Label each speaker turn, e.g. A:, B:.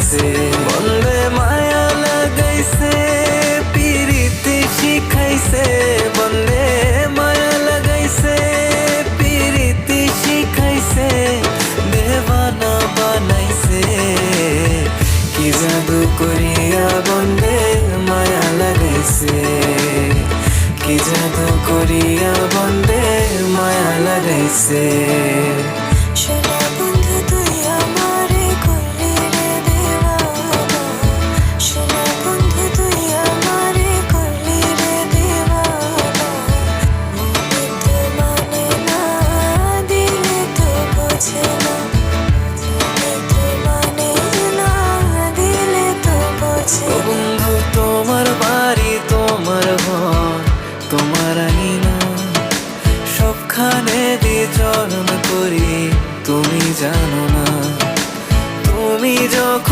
A: লাগাইছে, বন্ধে মায়া লাগাইছে, পিরিতি শিখাইছে, বন্ধে মায়া লাগাইছে, পিরিতি শিখাইছে, দেওয়ানা বানাইছে, কি জাদু করিয়া বন্ধে মায়া লাগাইছে, কি জাদু করিয়া বন্ধে মায়া লাগাইছে।
B: সোনা বন্ধু তুই আমারে করলি রে দেওয়ানা, সোনা বন্ধু তুই আমারে করলি রে দেওয়ানা, মনে তো মানে না, দিলে তো বোঝে না, মনে তো মানে না, দিলে তো বোঝে
A: ও
B: না।
A: বন্ধু তোমার বাড়ি, তোমার ঘর, তোমার আঙিনা, সবখানে বিচরণ করি, তুমি জানো না, তুমি যখন